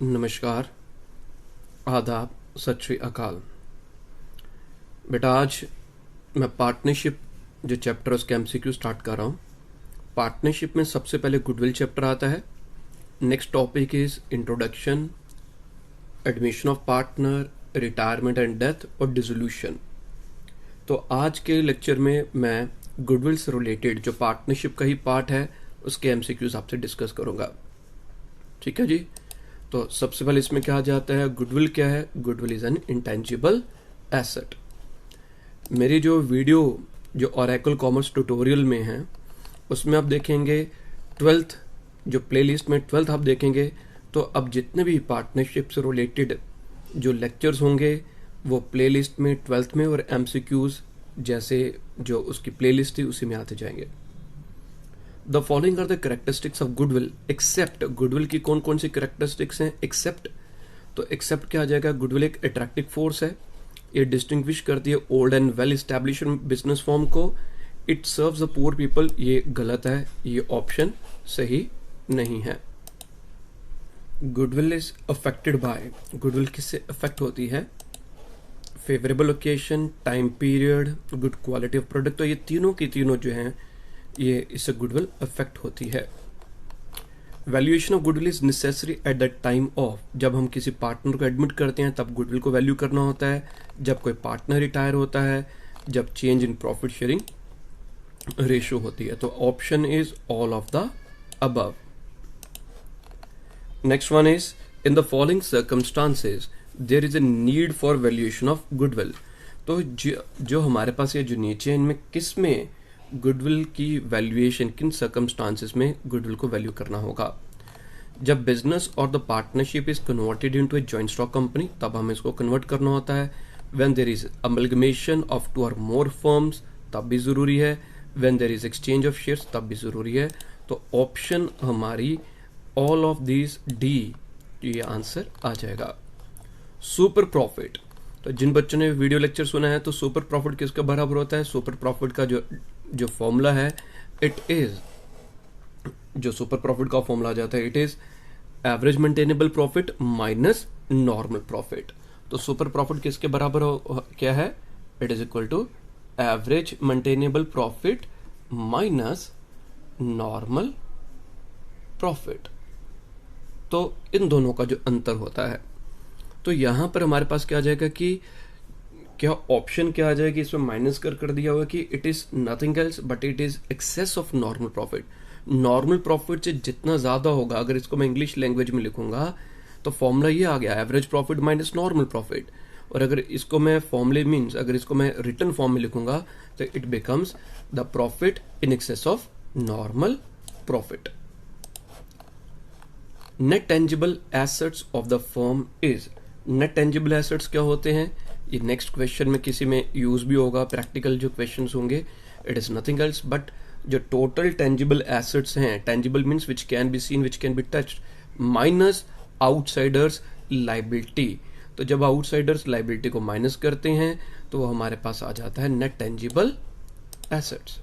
नमस्कार, आदाब, सत श्री अकाल। बेटा आज मैं पार्टनरशिप जो चैप्टर उसके एमसीक्यू स्टार्ट कर रहा हूँ। पार्टनरशिप में सबसे पहले गुडविल चैप्टर आता है। Next topic is introduction, admission of partner, retirement and death और डिसोल्यूशन। तो आज के लेक्चर में मैं गुडविल से रिलेटेड जो पार्टनरशिप का ही पार्ट है उसके एमसीक्यूज आपसे डिस्कस करूंगा। ठीक है जी। तो सबसे पहले इसमें क्या जाता है, गुडविल क्या है? Goodwill is an intangible asset. मेरी जो वीडियो जो ओरेकल कॉमर्स ट्यूटोरियल में है उसमें आप देखेंगे 12th जो प्लेलिस्ट में 12th आप देखेंगे तो अब जितने भी पार्टनरशिप से रिलेटेड जो लेक्चर्स होंगे वो प्लेलिस्ट में 12th में और एमसीक्यूज जैसे जो उसकी प्लेलिस्ट थी उसी में आते जाएंगे। The following are the characteristics of goodwill except. Goodwill की कौन कौन सी कैरेक्टरिस्टिक्स हैं? एक्सेप्ट, तो एक्सेप्ट क्या आ जाएगा? गुडविल एक अट्रैक्टिव फोर्स है, ये डिस्टिंग्विश करती है old and well established business form को। It serves the poor people, ये गलत है, ये ऑप्शन सही नहीं है। Goodwill is affected by, goodwill किससे अफेक्ट होती है? Favourable occasion, time period, good quality of product. तो ये तीनों की तीनों जो हैं ये इससे गुडविल अफेक्ट होती है। Valuation of goodwill is necessary at the time of, जब हम किसी पार्टनर को एडमिट करते हैं तब गुडविल को वैल्यू करना होता है, जब कोई पार्टनर रिटायर होता है, जब change in profit sharing ratio होती है। तो option is all of the above. Next one is in the following circumstances there is a need for valuation of goodwill. तो जो हमारे पास ये जो नीचे है इनमें किस में गुडविल की वैल्यूएशन, किन सर्कमस्टांसेस में गुडविल को वैल्यू करना होगा? जब business or the partnership is converted into a joint stock company तब हमें इसको कन्वर्ट करना होता है। When there is amalgamation of 2 or more firms तब भी जरूरी है। When there is exchange of shares तब भी जरूरी है। तो ऑप्शन हमारी ऑल ऑफ दीज डी ये आंसर आ जाएगा। सुपर प्रॉफिट, तो जिन बच्चों ने वीडियो लेक्चर सुना है तो सुपर प्रॉफिट किसके बराबर होता है? सुपर प्रॉफिट का जो फॉर्मूला है इट इज, जो सुपर प्रॉफिट का फॉर्मूला आ जाता है it is average maintainable profit minus normal profit. तो सुपर प्रॉफिट किसके बराबर क्या है? It is equal to average maintainable profit minus normal profit. तो इन दोनों का जो अंतर होता है, तो यहां पर हमारे पास क्या आ जाएगा कि क्या ऑप्शन क्या आ जाएगी? इसमें माइनस कर दिया हुआ कि it is nothing else but it is excess of normal profit. Normal profit से जितना ज्यादा होगा, अगर इसको मैं इंग्लिश लैंग्वेज में लिखूंगा तो फॉर्मूला ये आ गया average profit minus normal profit. और अगर इसको मैं फॉर्मूले मीन्स अगर इसको मैं रिटर्न फॉर्म में लिखूंगा तो it becomes the profit in excess of normal profit. Net tangible assets of the firm is, net tangible assets क्या होते हैं? ये नेक्स्ट क्वेश्चन में किसी में यूज भी होगा, प्रैक्टिकल जो क्वेश्चंस होंगे। It is nothing else but जो टोटल टेंजिबल एसेट्स हैं, tangible means which can be seen, which can be touched, minus outsiders liability. तो जब आउटसाइडर्स लाइबिलिटी को माइनस करते हैं तो वो हमारे पास आ जाता है नेट टेंजिबल एसेट्स।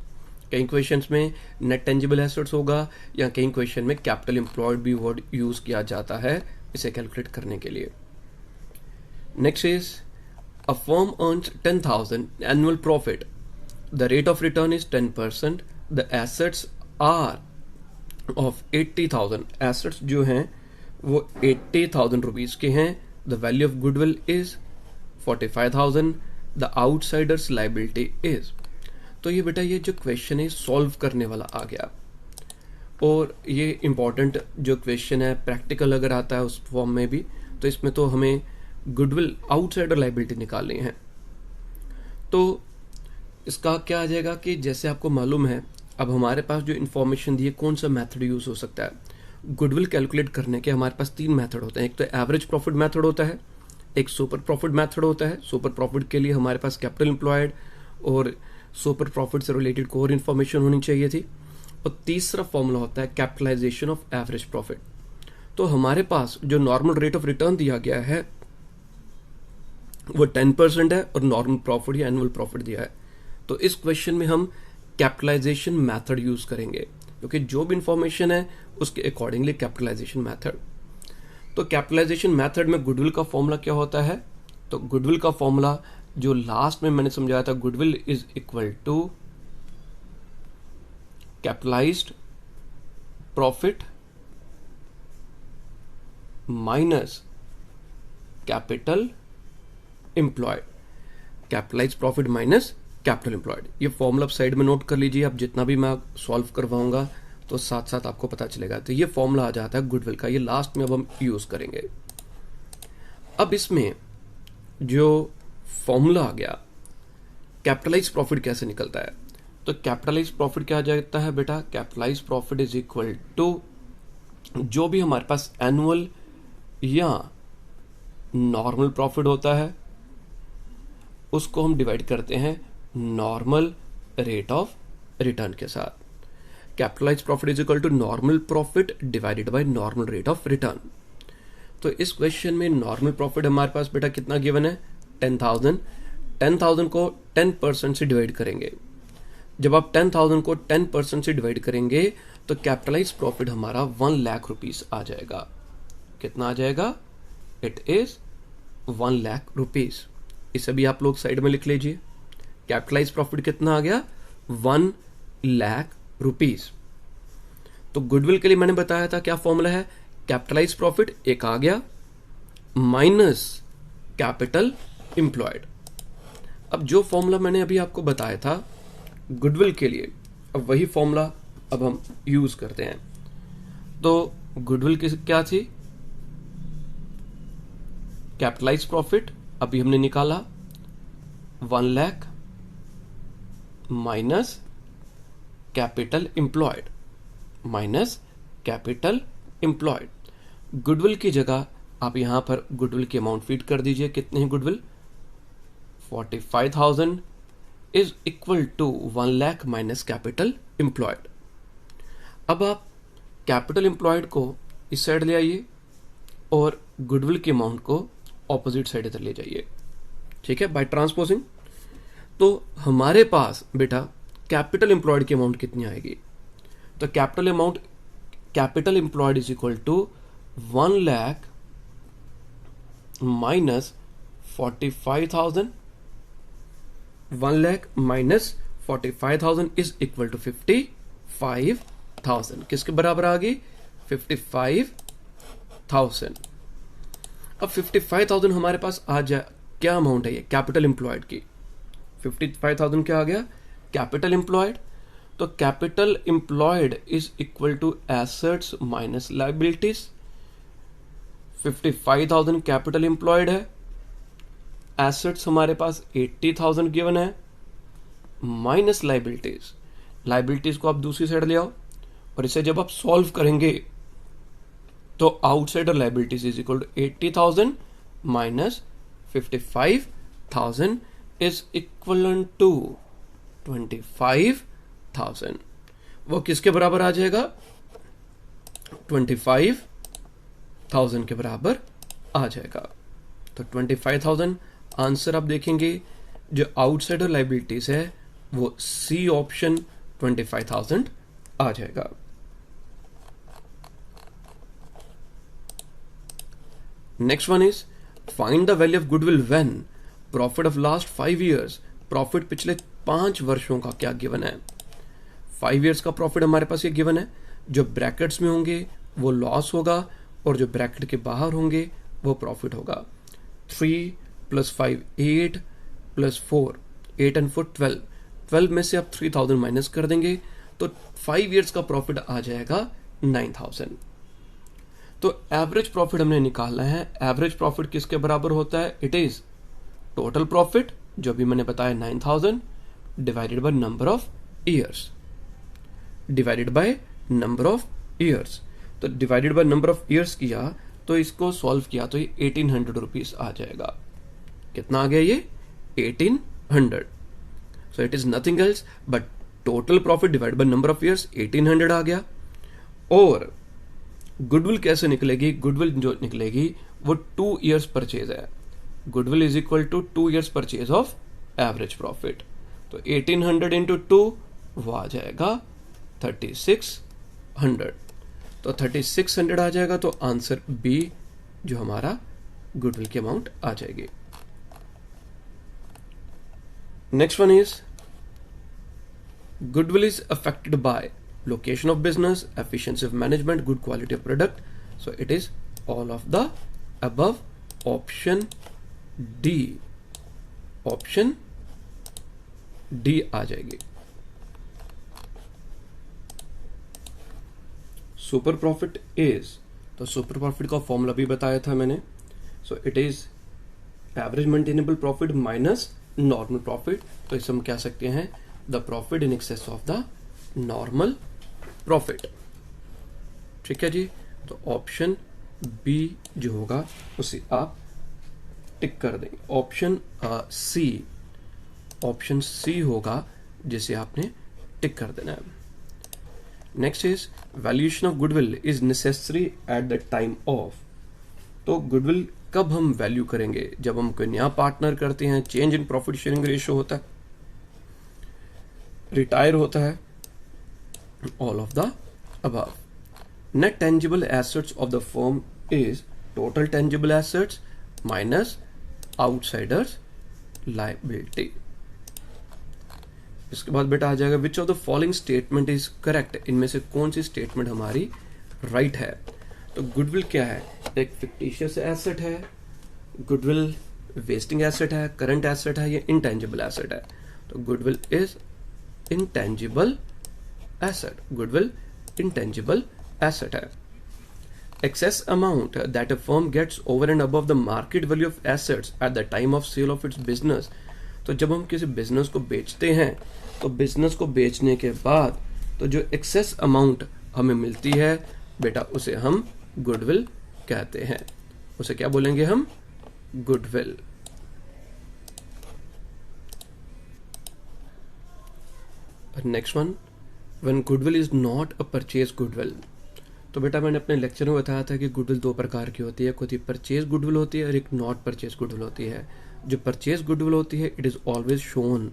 कई क्वेश्चंस में नेट टेंजिबल एसेट्स होगा या कई क्वेश्चन में कैपिटल एम्प्लॉयड भी वर्ड यूज किया जाता है इसे कैलकुलेट करने के लिए। Next is a firm earns 10,000 annual profit. The rate of return is 10%. The assets are of 80,000. Assets जो हैं वो 80,000 रुपीज के हैं. The value of goodwill is 45,000. The outsider's liability is. तो ये बेटा ये जो क्वेश्चन है सॉल्व करने वाला आ गया और ये इंपॉर्टेंट जो क्वेश्चन है प्रैक्टिकल अगर आता है उस फॉर्म में भी, तो इसमें तो हमें गुडविल आउटसाइडर लाइबिलिटी निकालनी है। तो इसका क्या आ जाएगा कि जैसे आपको मालूम है अब हमारे पास जो इन्फॉर्मेशन दी है कौन सा मेथड यूज हो सकता है गुडविल कैलकुलेट करने के? हमारे पास 3 मेथड होते हैं। एक तो एवरेज प्रॉफिट मेथड होता है, एक सुपर प्रॉफिट मेथड होता है। सुपर प्रॉफिट के लिए हमारे पास कैपिटल एम्प्लॉयड और सुपर प्रॉफिट से रिलेटेड कोर इन्फॉर्मेशन होनी चाहिए थी। और तीसरा फॉर्मूला होता है कैपिटलाइजेशन ऑफ एवरेज प्रॉफिट। तो हमारे पास जो नॉर्मल रेट ऑफ रिटर्न दिया गया है वो 10% है और नॉर्मल प्रॉफिट या एनुअल प्रॉफिट दिया है। तो इस क्वेश्चन में हम कैपिटलाइजेशन मेथड यूज करेंगे क्योंकि जो भी इंफॉर्मेशन है उसके अकॉर्डिंगली कैपिटलाइजेशन मेथड। तो कैपिटलाइजेशन मेथड में गुडविल का फॉर्मूला क्या होता है? तो गुडविल का फॉर्मूला जो लास्ट में मैंने समझाया था, goodwill is equal to capitalised profit minus capital employed. Capitalised profit minus capital employed, ये फॉर्मूला आप साइड में नोट कर लीजिए। अब जितना भी मैं सॉल्व करवाऊंगा तो साथ साथ आपको पता चलेगा। तो ये फॉर्मूला आ जाता है गुडविल का, ये लास्ट में अब हम यूज करेंगे। अब इसमें जो फॉर्मूला आ गया, कैपिटलाइज प्रॉफिट कैसे निकलता है? तो कैपिटलाइज प्रॉफिट क्या आ जाता है बेटा? Capitalise profit is equal to जो भी हमारे पास एनुअल या नॉर्मल प्रॉफिट होता है उसको हम डिवाइड करते हैं नॉर्मल रेट ऑफ रिटर्न के साथ। Capitalise profit is equal to normal profit divided by normal rate of return. तो इस क्वेश्चन में नॉर्मल प्रॉफिट हमारे पास बेटा कितना गिवन है? 10,000। 10,000 को 10% से डिवाइड करेंगे। जब आप 10,000 को 10% से डिवाइड करेंगे तो कैपिटलाइज प्रॉफिट हमारा 1 लाख रुपीस आ जाएगा। कितना आ जाएगा? It is 1 lakh rupees. इसे भी आप लोग साइड में लिख लीजिए। कैपिटलाइज प्रॉफिट कितना आ गया? 1 लाख रुपीस। तो गुडविल के लिए मैंने बताया था क्या फॉर्मूला है? कैपिटलाइज प्रॉफिट एक आ गया माइनस कैपिटल एम्प्लॉयड। अब जो फॉर्मूला मैंने अभी आपको बताया था गुडविल के लिए, अब वही फॉर्मूला अब हम यूज करते हैं। तो गुडविल की क्या थी? कैपिटलाइज प्रॉफिट अभी हमने निकाला 1 lakh minus capital employed minus capital employed. Goodwill की जगह आप यहां पर गुडविल की अमाउंट फीड कर दीजिए। कितने हैं goodwill? 45,000 is equal to 1 lakh minus capital employed. अब आप कैपिटल एम्प्लॉयड को इस साइड ले आइए और गुडविल की अमाउंट को ऑपोजिट साइड इधर ले जाइए। ठीक है, बाय ट्रांसपोजिंग। तो हमारे पास बेटा कैपिटल एम्प्लॉयड की अमाउंट कितनी आएगी? तो capital employed is equal to 1 lakh minus 45,000। 1 lakh minus 45,000 is equal to 55,000। किसके बराबर आ गई? 55,000। अब 55,000 हमारे पास आ जाए, क्या अमाउंट है ये? कैपिटल एम्प्लॉयड की। 55,000 क्या आ गया? Capital employed. तो capital employed is equal to assets minus liabilities. 55,000 capital employed है, एसेट्स हमारे पास 80,000 गिवन है, माइनस लायबिलिटीज। लायबिलिटीज को आप दूसरी साइड ले आओ और इसे जब आप सॉल्व करेंगे तो outsider liabilities is equal to 80,000 minus 55,000 is equal to 25,000। वो किसके बराबर आ जाएगा? 25,000 के बराबर आ जाएगा। तो 25,000 आंसर आप देखेंगे जो आउटसाइडर लायबिलिटीज है वो सी ऑप्शन 25,000 आ जाएगा। Next one is find the value of goodwill when profit of last 5 years। Profit पिछले 5 वर्षों का क्या गिवन है? 5 years का प्रॉफिट हमारे पास ये गिवन है। जो ब्रैकेट्स में होंगे वो लॉस होगा और जो ब्रैकेट के बाहर होंगे वो प्रॉफिट होगा। 3 + 5 8 + 4 8 and 4 12। 12 में से आप 3,000 माइनस कर देंगे तो 5 years का प्रॉफिट आ जाएगा 9,000। तो एवरेज प्रॉफिट हमने निकालना है। एवरेज प्रॉफिट किसके बराबर होता है? इट इज टोटल प्रॉफिट जो भी मैंने बताया 9,000 divided by number of years. Divided by number of years. तो divided by number of years किया तो इसको सॉल्व किया तो ये 1,800 रुपीज आ जाएगा। कितना आ गया ये? 1,800। So it is nothing else but total profit divide by number of years 1,800 आ गया। और गुडविल कैसे निकलेगी? गुडविल जो निकलेगी वो 2 years परचेज है। Goodwill is equal to 2 years purchase of average profit. तो 1,800 इंटू 2 वो आ जाएगा 3,600। तो 3,600 आ जाएगा। तो आंसर बी जो हमारा गुडविल की अमाउंट आ जाएगी। Next one is goodwill is affected by location of business, efficiency of management, good quality of product. So it is all of the above. Option D, option D आ जाएगी। Super profit is, तो super profit का formula भी बताया था मैंने। So it is average maintainable profit minus normal profit. तो इसे हम कह सकते हैं the profit in excess of the normal profit. ठीक है जी, तो ऑप्शन बी जो होगा उसे आप टिक कर देंगे। ऑप्शन सी, ऑप्शन सी होगा जिसे आपने टिक कर देना है। Next is valuation of goodwill is necessary at the time of. तो गुडविल कब हम वैल्यू करेंगे? जब हम कोई नया पार्टनर करते हैं, change in profit sharing ratio होता है, रिटायर होता है, all of the above. Net tangible assets of the firm is total tangible assets minus outsiders liability. इसके बाद बेटा आ जाएगा which of the following statement is correct. इनमें से कौन सी स्टेटमेंट हमारी राइट है? तो गुडविल क्या है? एक फिक्टिशियस एसेट है, गुडविल वेस्टिंग एसेट है, करंट एसेट है, या इंटेंजिबल एसेट है? तो goodwill is intangible asset. Goodwill intangible asset है। Excess amount that a firm gets over and above the market value of assets at the time of sale of its business। तो जब हम किसी business को बेचते हैं, तो बिजनेस को बेचने के बाद तो जो एक्सेस अमाउंट हमें मिलती है बेटा, उसे हम गुडविल कहते हैं। उसे क्या बोलेंगे हम? Goodwill. Next one, when goodwill is not a purchase goodwill. तो बेटा मैंने अपने लेक्चर में बताया था कि गुडविल दो प्रकार की होती है, कोई परचेज गुडविल होती है और एक नॉट परचेज गुडविल होती है। जो परचेज गुडविल होती है इट इज ऑलवेज शोन,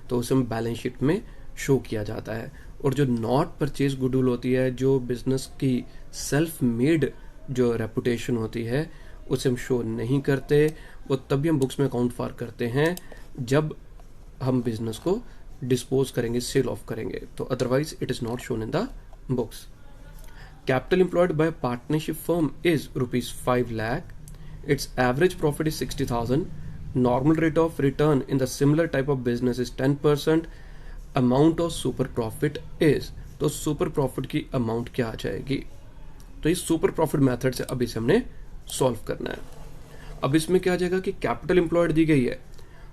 तो उसे हम बैलेंस शीट में शो किया जाता है। और जो नॉट परचेज गुडविल होती है, जो बिजनेस की सेल्फ मेड जो रेपुटेशन होती है, उसे हम शो नहीं करते। वो तभी हम बुक्स में अकाउंट फॉर करते हैं जब हम बिजनेस को डिस्पोज करेंगे, सेल ऑफ करेंगे, तो otherwise it is not shown in the books. Capital employed by partnership firm is ₹5 lakh. Its average profit is 60,000. Normal rate of return in the similar type of business is 10%. Amount of super profit is, तो super profit की amount क्या आ जाएगी? तो इस super profit method से अभी से हमने सॉल्व करना है। अब इसमें क्या आ जाएगा कि कैपिटल एम्प्लॉयड दी गई है,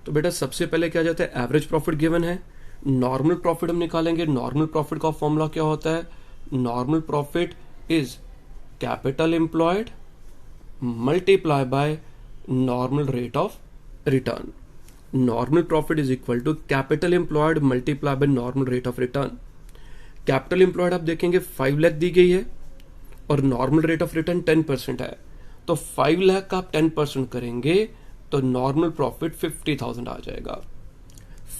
तो बेटा सबसे पहले क्या जाता है? एवरेज प्रॉफिट गिवन है, नॉर्मल प्रॉफिट हम निकालेंगे। नॉर्मल प्रॉफिट का फॉर्मूला क्या होता है? Normal profit is capital employed multiply by normal rate of return. Normal profit is equal to capital employed multiply by normal rate of return. Capital employed आप देखेंगे 5 लाख दी गई है और नॉर्मल रेट ऑफ रिटर्न 10% है, तो 5 लाख का आप 10% करेंगे तो नॉर्मल प्रॉफिट 50,000 आ जाएगा।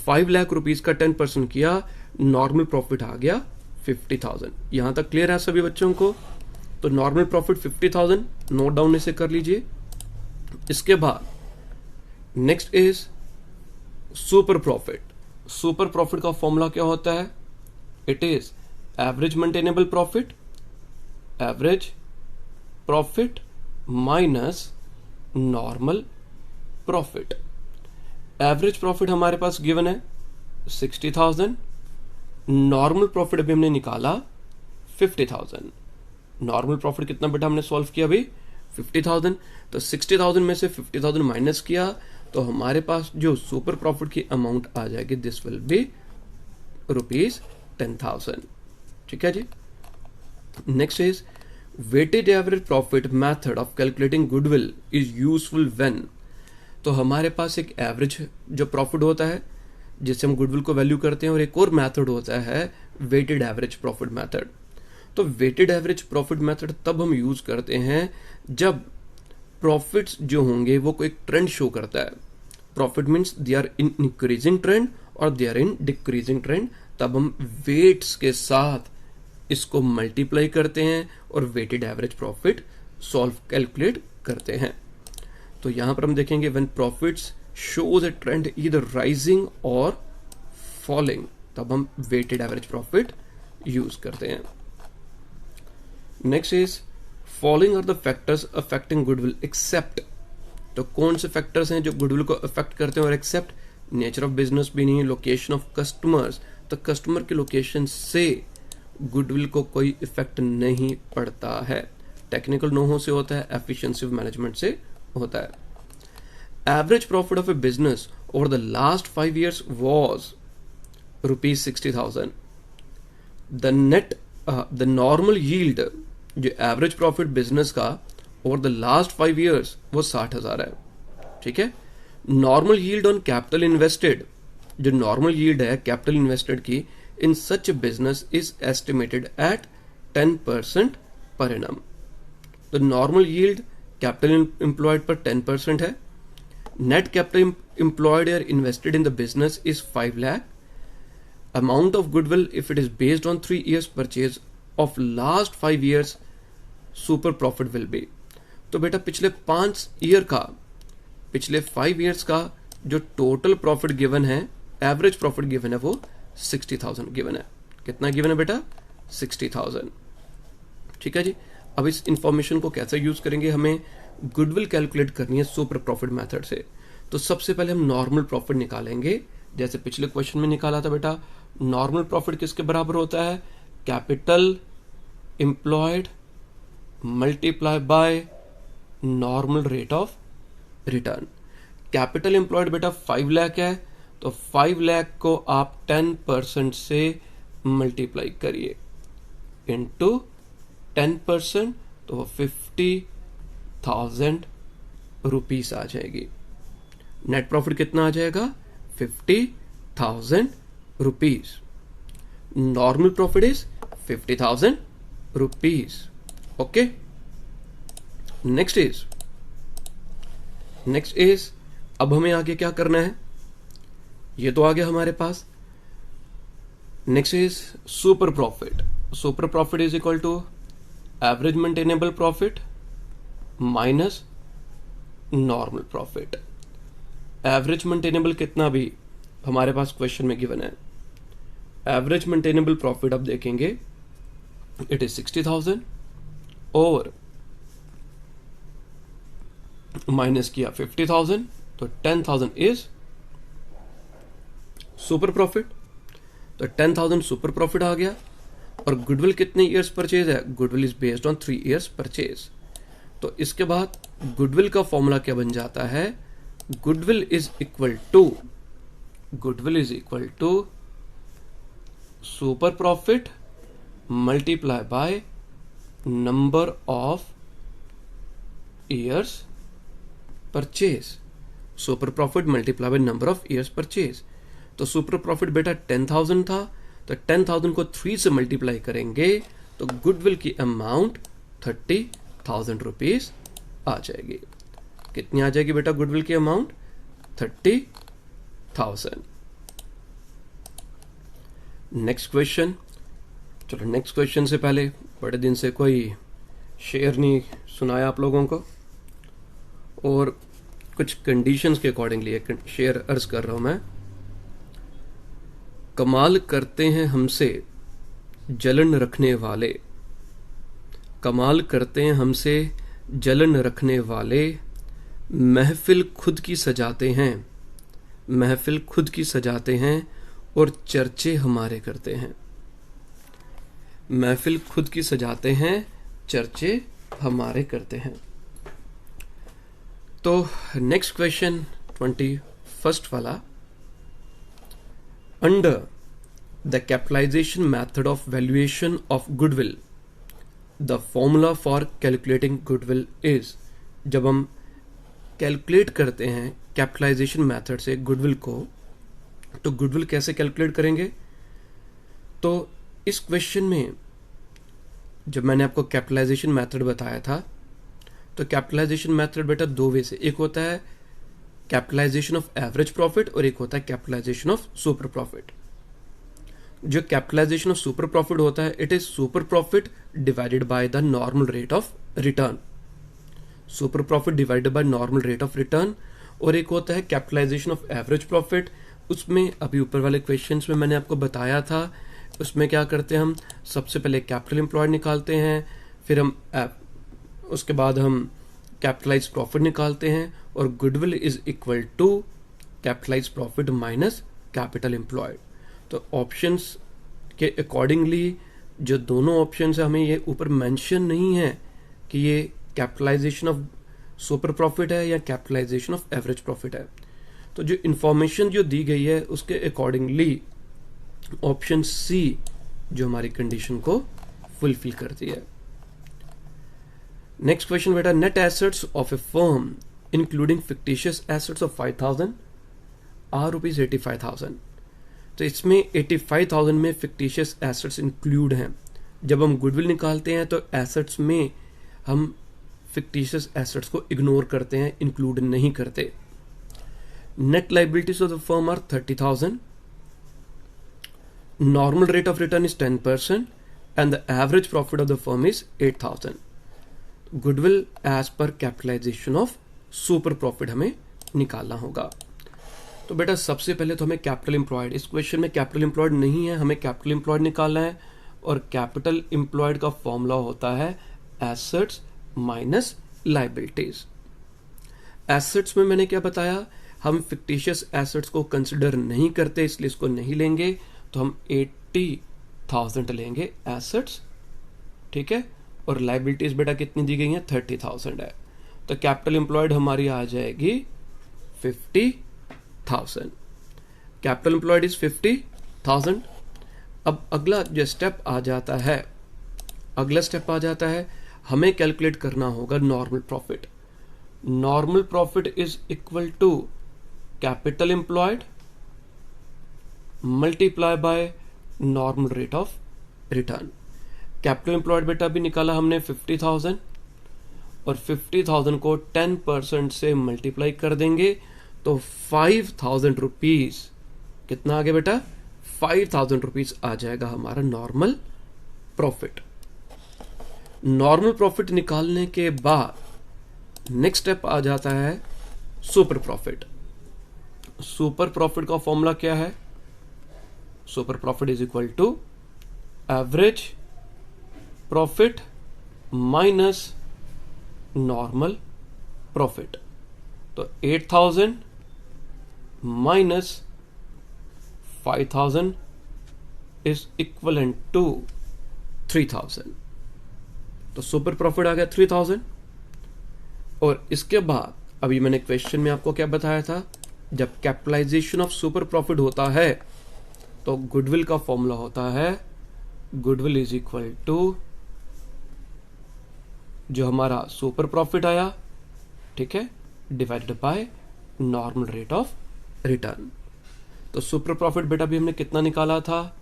5 लाख रुपीज का 10% किया, नॉर्मल प्रॉफिट आ गया 50,000। यहां तक क्लियर है सभी बच्चों को? तो नॉर्मल प्रॉफिट 50,000 नोट डाउन इसे कर लीजिए। इसके बाद next is super profit. Super profit का फॉर्मूला क्या होता है? It is average maintainable profit, average profit minus normal profit. Average profit हमारे पास गिवन है 60,000, नॉर्मल प्रॉफिट अभी हमने निकाला 50,000। नॉर्मल प्रॉफिट कितना बेटा हमने सॉल्व किया अभी? 50,000। तो 60,000 में से 50,000 माइनस किया तो हमारे पास जो सुपर प्रॉफिट की अमाउंट आ जाएगी, दिस विल बी ₹10,000। ठीक है जी। Next is weighted average profit method of calculating goodwill is useful when. तो हमारे पास एक एवरेज जो प्रॉफिट होता है जिससे हम गुडविल को वैल्यू करते हैं, और एक और मेथड होता है वेटेड एवरेज प्रॉफिट मेथड। तो वेटेड एवरेज प्रॉफिट मेथड तब हम यूज करते हैं जब प्रॉफिट्स जो होंगे वो कोई ट्रेंड शो करता है। Profit means they are in increasing trend और they are in decreasing trend, तब हम वेट्स के साथ इसको मल्टीप्लाई करते हैं और weighted average profit solve calculate करते हैं। तो यहां पर हम देखेंगे when profits shows a trend either rising और फॉलिंग, तब हम वेटेड एवरेज प्रॉफिट यूज करते हैं। Next is following are the factors affecting goodwill except, तो कौन से फैक्टर्स हैं जो गुडविल को अफेक्ट करते हैं और एक्सेप्ट नेचर ऑफ बिजनेस भी नहीं, लोकेशन ऑफ कस्टमर्स, तो कस्टमर के लोकेशन से गुडविल को कोई इफेक्ट नहीं पड़ता है, टेक्निकल नोहो से होता है, एफिशिएंसी ऑफ मैनेजमेंट से होता है। Average profit of a business over the last 5 years was ₹60,000। The normal yield, जो एवरेज प्रॉफिट बिजनेस का ओवर द लास्ट 5 years वो 60,000 है। ठीक है। Normal yield on capital invested, जो नॉर्मल यील्ड है कैपिटल इन्वेस्टेड की in such business is estimated at 10% per annum. तो नॉर्मल यील्ड कैपिटल एम्प्लॉयड पर 10% है। नेट कैपिटल एम्प्लॉयड और invested in the business is 5 lakh. Amount of goodwill if it is based on 3 years purchase of last 5 years super profit will be. तो बेटा पिछले 5 year का, पिछले 5 years का जो टोटल प्रॉफिट गिवन है, एवरेज प्रॉफिट गिवन है वो 60,000 गिवन है। कितना गिवन है बेटा? 60,000। ठीक है जी। अब इस इंफॉर्मेशन को कैसे यूज करेंगे, हमें गुडविल कैलकुलेट करनी है सुपर प्रॉफिट मेथड से। तो सबसे पहले हम नॉर्मल प्रॉफिट निकालेंगे, जैसे पिछले क्वेश्चन में निकाला था बेटा। नॉर्मल प्रॉफिट किसके बराबर होता है? Capital employed multiply by normal rate of return. Capital employed बेटा 5 लाख है, तो 5 लाख को आप 10% से मल्टीप्लाई करिए इनटू 10%, तो वो 50,000 रुपीस आ जाएगी। नेट प्रॉफिट कितना आ जाएगा? 50,000 rupees. Normal profit is 50,000 rupees. Okay. Next is अब हमें आगे क्या करना है, ये तो आ गया हमारे पास। Next is super profit. Super profit is equal to average maintainable profit minus normal profit. Average maintainable कितना भी हमारे पास क्वेश्चन में गिवन है। एवरेज मेंटेनेबल प्रॉफिट अब देखेंगे, इट इज 60,000 और माइनस किया 50,000, तो 10,000 इज सुपर प्रॉफिट। तो 10,000 सुपर प्रॉफिट आ गया। और गुडविल कितने ईयर्स परचेज है? Goodwill is based on 3 years purchase. तो इसके बाद गुडविल का फॉर्मूला क्या बन जाता है? Goodwill is equal to super profit multiply by number of years purchase. Super profit multiply by number of years purchase. तो सुपर प्रॉफिट बेटा 10,000 था, तो 10,000 को 3 से मल्टीप्लाई करेंगे तो गुडविल की अमाउंट 30,000 रुपीस आ जाएगी। कितनी आ जाएगी बेटा गुडविल की अमाउंट? 30,000। Next question. चलो नेक्स्ट क्वेश्चन से पहले, बड़े दिन से कोई शेयर नहीं सुनाया आप लोगों को, और कुछ कंडीशंस के अकॉर्डिंगली एक शेयर अर्ज कर रहा हूं मैं। कमाल करते हैं हमसे जलन रखने वाले, कमाल करते हैं हमसे जलन रखने वाले, महफिल खुद की सजाते हैं, महफिल खुद की सजाते हैं और चर्चे हमारे करते हैं। महफिल खुद की सजाते हैं, चर्चे हमारे करते हैं। तो नेक्स्ट क्वेश्चन 21st वाला, under the capitalisation method of valuation of goodwill the formula for calculating goodwill is. जब हम कैलकुलेट करते हैं कैपिटलाइजेशन मेथड से गुडविल को, तो गुडविल कैसे कैलकुलेट करेंगे? तो इस क्वेश्चन में जब मैंने आपको कैपिटलाइजेशन मेथड बताया था, तो कैपिटलाइजेशन मेथड बेटा 2 वे से, एक होता है कैपिटलाइजेशन ऑफ एवरेज प्रॉफिट और एक होता है कैपिटलाइजेशन ऑफ सुपर प्रॉफिट। जो कैपिटलाइजेशन ऑफ सुपर प्रॉफिट होता है, it is super profit divided by the normal rate of return. Super profit divided by normal rate of return, और एक होता है कैपिटलाइजेशन ऑफ एवरेज प्रॉफिट। उसमें अभी ऊपर वाले क्वेश्चंस में मैंने आपको बताया था, उसमें क्या करते हैं हम, सबसे पहले कैपिटल एम्प्लॉयड निकालते हैं, फिर हम उसके बाद हम कैपिटलाइज प्रॉफिट निकालते हैं, और goodwill is equal to capitalise profit minus capital employed. तो ऑप्शंस के अकॉर्डिंगली जो दोनों ऑप्शंस है, हमें ये ऊपर मेंशन नहीं है कि ये कैपिटलाइजेशन ऑफ सुपर प्रॉफिट है या कैपिटलाइजेशन ऑफ एवरेज प्रॉफिट है। तो जो इंफॉर्मेशन जो दी गई है उसके अकॉर्डिंगली ऑप्शन सी जो हमारी कंडीशन को फुलफिल करती है। नेक्स्ट क्वेश्चन बेटा, net assets of a firm including fictitious assets of 5,000 are ₹85,000। तो इसमें 85,000 में फिक्टिशियस एसेट्स इंक्लूड हैं। जब हम गुडविल निकालते हैं तो एसेट्स में हम फिक्टिशियस एसेट्स को इग्नोर करते हैं, इंक्लूड नहीं करते। Net liabilities of the firm are 30,000, normal rate of return is 10% and the average profit of the firm is 8,000। Goodwill as per capitalisation of super profit हमें निकालना होगा। तो बेटा सबसे पहले तो हमें कैपिटल एम्प्लॉयड, इस क्वेश्चन में कैपिटल एम्प्लॉयड नहीं है, हमें कैपिटल एम्प्लॉयड निकालना है, और कैपिटल एम्प्लॉयड का फॉर्मूला होता है एसेट्स माइनस लाइबिलिटीज। एसेट्स में मैंने क्या बताया, हम फिक्टिशियस एसेट्स को कंसिडर नहीं करते, इसलिए इसको नहीं लेंगे, तो हम 80,000 लेंगे एसेट्स, ठीक है। और लाइबिलिटीज बेटा कितनी दी गई है, 30,000 है। तो कैपिटल एम्प्लॉयड हमारी आ जाएगी 50,000। Capital employed is 50,000। अब अगला जो स्टेप आ जाता है, हमें कैलकुलेट करना होगा normal profit. Normal profit is equal to capital employed multiply by normal rate of return. Capital employed बेटा भी निकाला हमने 50,000, और 50,000 को 10% से मल्टीप्लाई कर देंगे तो 5,000 रुपीज, कितना आ गया बेटा, 5,000 रुपीज आ जाएगा हमारा नॉर्मल प्रॉफिट। नॉर्मल प्रॉफिट निकालने के बाद नेक्स्ट स्टेप आ जाता है सुपर प्रॉफिट। सुपर प्रॉफिट का फॉर्मूला क्या है, super profit is equal to average profit minus normal profit. तो 8,000 माइनस 5,000 इज इक्वलेंट टू 3,000। तो सुपर प्रॉफिट आ गया 3,000। और इसके बाद अभी मैंने क्वेश्चन में आपको क्या बताया था, जब कैपिटलाइजेशन ऑफ सुपर प्रॉफिट होता है तो गुडविल का फॉर्मूला होता है गुडविल इज इक्वल टू जो हमारा सुपर प्रॉफिट आया, ठीक है, divided by normal rate of return. तो सुपर प्रॉफिट बेटा भी हमने कितना निकाला था,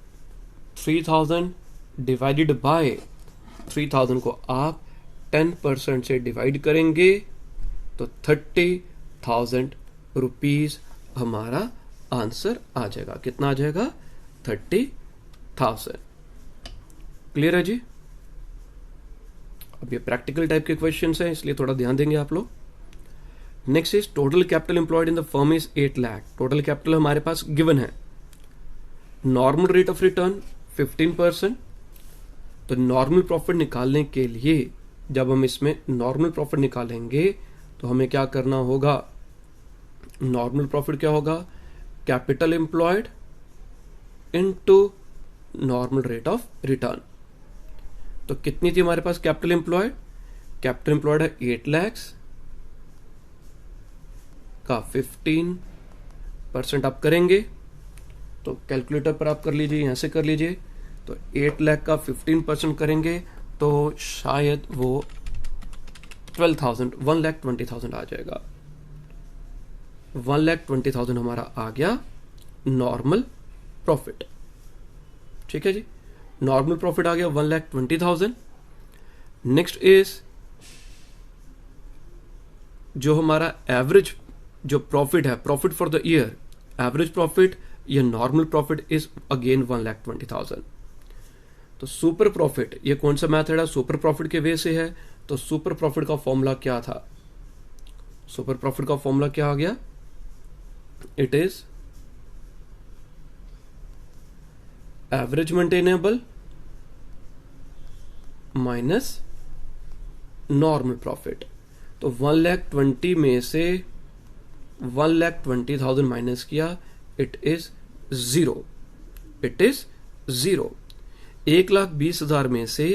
3,000 डिवाइडेड बाय 3,000 को आप 10% से डिवाइड करेंगे तो 30,000 रुपीज हमारा आंसर आ जाएगा। कितना आ जाएगा, 30,000। क्लियर है जी। अब ये प्रैक्टिकल टाइप के क्वेश्चंस हैं, इसलिए थोड़ा ध्यान देंगे आप लोग। Next is total capital employed in the firm is 8 lakh. Total capital हमारे पास गिवन है। Normal rate of return 15%। तो नॉर्मल प्रॉफिट निकालने के लिए जब हम इसमें नॉर्मल प्रॉफिट निकालेंगे तो हमें क्या करना होगा, नॉर्मल प्रॉफिट क्या होगा, capital employed into normal rate of return. तो कितनी थी हमारे पास कैपिटल एम्प्लॉयड, कैपिटल एम्प्लॉयड है 8 लाख का 15% आप करेंगे, तो कैलकुलेटर पर आप कर लीजिए, यहां से कर लीजिए। तो 8 लाख का 15% करेंगे तो शायद वो 1,20,000 आ जाएगा। 1,20,000 हमारा आ गया नॉर्मल प्रॉफिट। ठीक है जी, नॉर्मल प्रॉफिट आ गया 1,20,000। नेक्स्ट इज जो हमारा एवरेज जो प्रॉफिट है, profit for the year, average profit या नॉर्मल प्रॉफिट इज अगेन 1,20,000। तो सुपर प्रॉफिट, ये कौन सा मेथड है, सुपर प्रॉफिट के वे से है। तो सुपर प्रॉफिट का फॉर्मूला क्या था, सुपर प्रॉफिट का फॉर्मूला क्या आ गया? It is average maintainable minus normal profit. तो 1,20,000 में से 1,20,000 माइनस किया, इट इज 0। It is 0। 1,20,000 में से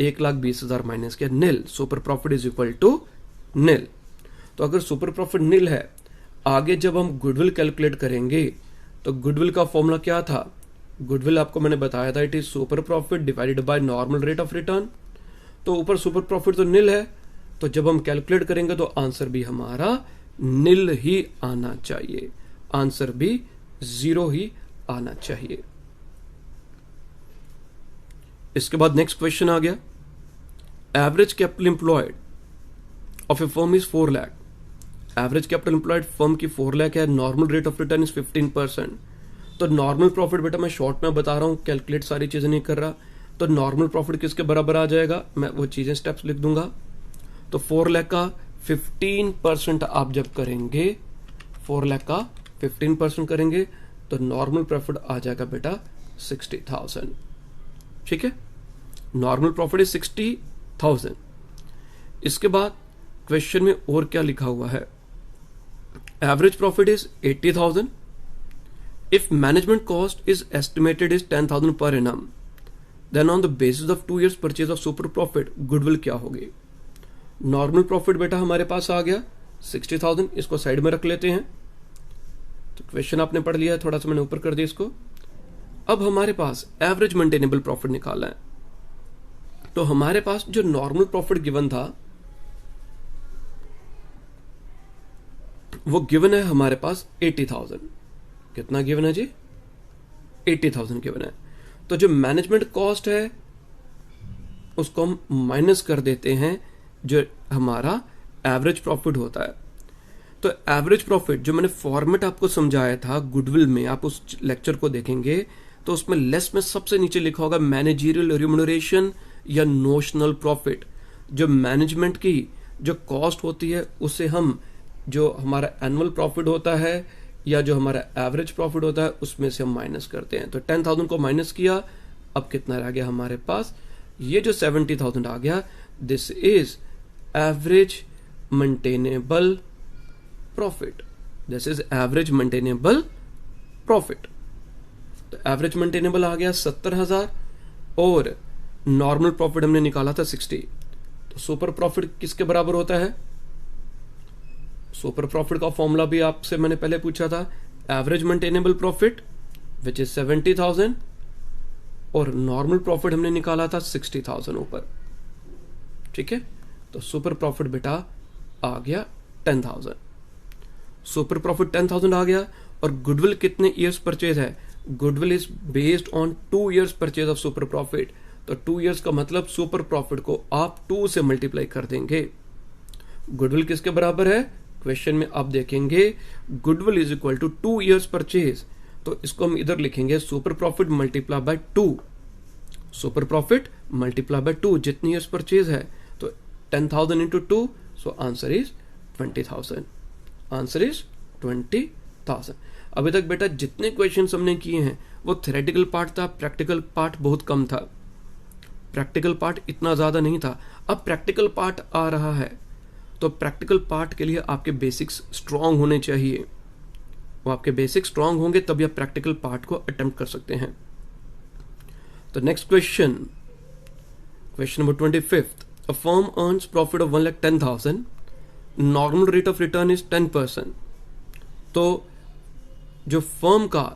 1,20,000 माइनस किया, nil. Super profit is equal to nil. तो अगर सुपर प्रॉफिट नील है, आगे जब हम गुडविल कैलकुलेट करेंगे तो गुडविल का फॉर्मूला क्या था? गुडविल आपको मैंने बताया था, it is super profit divided by normal rate of return. तो ऊपर सुपर प्रॉफिट तो नील है, तो जब हम कैलकुलेट करेंगे तो आंसर भी हमारा नील ही आना चाहिए, आंसर भी 0 ही आना चाहिए। इसके बाद नेक्स्ट क्वेश्चन आ गया, average capital employed of a firm is 4 lakh. Average capital employed firm की 4 लाख है, normal rate of return is 15%। तो नॉर्मल प्रॉफिट बेटा मैं शॉर्ट में बता रहा हूं, कैलकुलेट सारी चीजें नहीं कर रहा। तो नॉर्मल प्रॉफिट किसके बराबर आ जाएगा, मैं वो चीजें स्टेप्स लिख दूंगा। तो 4 लाख का 15% आप जब करेंगे, 4 लाख का 15% करेंगे तो नॉर्मल प्रॉफिट आ जाएगा बेटा 60,000। ठीक है, नॉर्मल प्रॉफिट इज 60,000। इसके बाद क्वेश्चन में और क्या लिखा हुआ है, average profit is 80,000 if management cost is estimated is 10,000 per annum, then on the basis of 2 years purchase of super profit goodwill क्या होगी? नॉर्मल प्रॉफिट बेटा हमारे पास आ गया 60,000, इसको साइड में रख लेते हैं। तो क्वेश्चन आपने पढ़ लिया है, थोड़ा सा मैंने ऊपर कर दिया इसको। अब हमारे पास एवरेज मेंटेनेबल प्रॉफिट निकालना है। तो हमारे पास जो नॉर्मल प्रॉफिट गिवन था वो गिवन है हमारे पास 80,000। कितना गिवन है जी? 80,000 गिवन है। तो जो मैनेजमेंट कॉस्ट है उसको हम माइनस कर देते हैं जो हमारा एवरेज प्रॉफिट होता है। तो एवरेज प्रॉफिट जो मैंने फॉर्मेट आपको समझाया था गुडविल में, आप उस लेक्चर को देखेंगे तो उसमें लेस में सबसे नीचे लिखा होगा मैनेजरियल रिम्यूनरेशन या नोशनल प्रॉफिट। जो मैनेजमेंट की जो कॉस्ट होती है उसे हम जो हमारा एनुअल प्रॉफिट होता है या जो हमारा एवरेज प्रॉफिट होता है उसमें से हम माइनस करते हैं। तो 10,000 को माइनस किया, अब कितना रह गया हमारे पास? ये जो 70,000 आ गया, this is average maintainable profit. This is average maintainable profit. तो एवरेज मेंटेनेबल आ गया 70,000 और नॉर्मल प्रॉफिट हमने निकाला था 60। तो सुपर प्रॉफिट किसके बराबर होता है? सुपर प्रॉफिट का फॉर्मूला भी आपसे मैंने पहले पूछा था, average maintainable profit which is 70,000 और नॉर्मल प्रॉफिट हमने निकाला था 60,000 ऊपर। ठीक है, तो सुपर प्रॉफिट बेटा आ गया 10,000। सुपर प्रॉफिट 10,000 आ गया। और गुडविल कितने ईयर्स परचेज है? Goodwill is based on 2 years purchase of super profit. तो 2 years का मतलब सुपर प्रॉफिट को आप 2 से मल्टीप्लाई कर देंगे। गुडविल किसके बराबर है? क्वेश्चन में आप देखेंगे goodwill is equal to 2 years purchase. तो इसको हम इधर लिखेंगे super profit multiply by 2। Super profit multiply by 2, जितनी ईयर्स परचेज है तो 10,000 into 2, so answer is 20,000। Answer is 20,000। अभी तक बेटा जितने क्वेश्चन हमने किए हैं वो थ्योरेटिकल पार्ट था, प्रैक्टिकल पार्ट बहुत कम था। प्रैक्टिकल पार्ट इतना ज्यादा नहीं था। अब प्रैक्टिकल पार्ट आ रहा है, तो प्रैक्टिकल पार्ट के लिए आपके बेसिक्स स्ट्रांग होने चाहिए। वो आपके बेसिक्स स्ट्रांग होंगे तभी आप प्रैक्टिकल पार्ट को अटेम्प्ट कर सकते हैं। तो next question, question number 25। A firm earns profit of 1,10,000, normal rate of return is 10%। तो जो फर्म का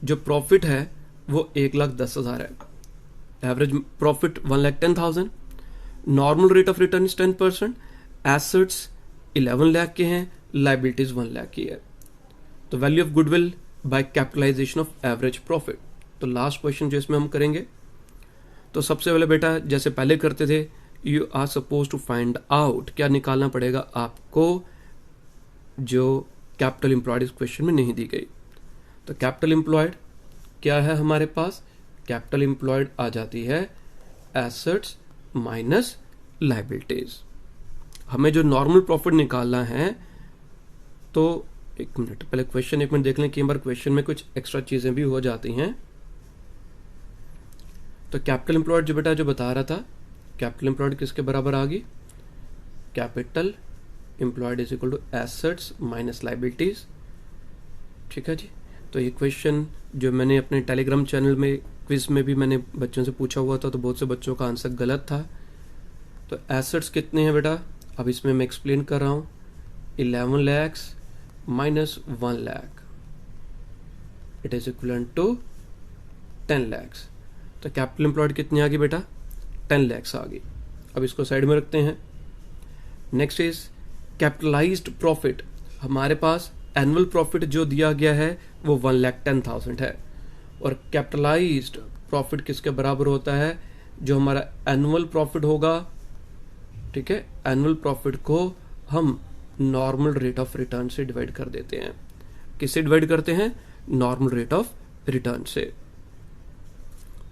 जो प्रॉफिट है वो 1,10,000 है। Average profit 1,10,000, normal rate of return is 10%, assets 11 lakh के हैं, लाइबिलिटीज 1 लाख की है। तो value of goodwill by capitalisation of average profit. तो लास्ट क्वेश्चन जो इसमें हम करेंगे, तो सबसे पहले बेटा जैसे पहले करते थे, you are suppose to find out, क्या निकालना पड़ेगा आपको जो कैपिटल एम्प्लॉयड इस क्वेश्चन में नहीं दी गई। तो कैपिटल एम्प्लॉयड क्या है हमारे पास? कैपिटल एम्प्लॉयड आ जाती है एसेट्स माइनस लाइबिलिटीज। हमें जो नॉर्मल प्रॉफिट निकालना है तो एक मिनट, पहले क्वेश्चन एक मिनट देख लें, कई बार क्वेश्चन में कुछ एक्स्ट्रा चीज़ें भी हो जाती हैं। तो कैपिटल एम्प्लॉयड जो बेटा जो बता रहा था, कैपिटल एम्प्लॉयड किसके बराबर आ गई? Capital employed is equal to assets minus liabilities. ठीक है जी। तो ये क्वेश्चन जो मैंने अपने टेलीग्राम चैनल में क्विज में भी मैंने बच्चों से पूछा हुआ था, तो बहुत से बच्चों का आंसर गलत था। तो एसेट्स कितने हैं बेटा, अब इसमें मैं एक्सप्लेन कर रहा हूँ। 11 lakhs minus 1 lakh it is equal to 10 lakhs। तो कैपिटल एम्प्लॉयड कितनी आ गई बेटा? 10 lakhs आ गई। अब इसको साइड में रखते हैं। Next is capitalised profit. हमारे पास एनुअल प्रॉफिट जो दिया गया है वो 1,10,000 है, और कैपिटलाइज्ड प्रॉफिट किसके बराबर होता है? जो हमारा एनुअल प्रॉफिट होगा, ठीक है, एनुअल प्रॉफिट को हम नॉर्मल रेट ऑफ रिटर्न से डिवाइड कर देते हैं। किससे डिवाइड करते हैं? नॉर्मल रेट ऑफ रिटर्न से।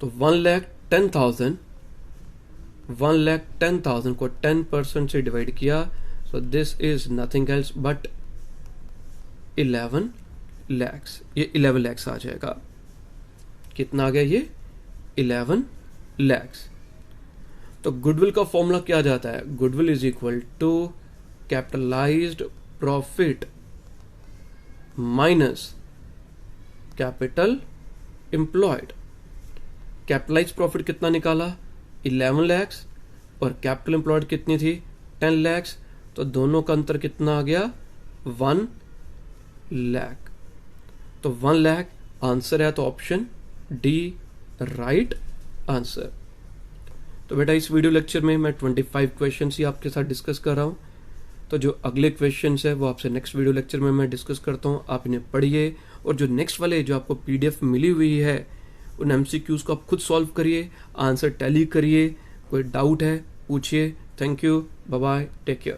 तो 1,10,000 को 10% से डिवाइड किया, so this is nothing else but 11 lakhs। ये 11 lakhs आ जाएगा। कितना आ गया ये? 11 lakhs। तो गुडविल का फॉर्मूला क्या जाता है? Goodwill is equal to capitalised profit minus capital employed. Capitalised profit कितना निकाला? 11 lakhs, और कैपिटल एम्प्लॉयड कितनी थी? 10 lakhs। तो दोनों का अंतर कितना आ गया? 1 lakh। तो 1 lakh आंसर है, तो ऑप्शन डी राइट आंसर। तो बेटा इस वीडियो लेक्चर में मैं 25 क्वेश्चंस ही आपके साथ डिस्कस कर रहा हूँ। तो जो अगले क्वेश्चंस है वो आपसे नेक्स्ट वीडियो लेक्चर में मैं डिस्कस करता हूँ। आप इन्हें पढ़िए, और जो नेक्स्ट वाले जो आपको पीडीएफ मिली हुई है उन एमसीक्यूज को आप खुद सॉल्व करिए, आंसर टैली करिए। कोई डाउट है पूछिए। Thank you, bye bye, take care.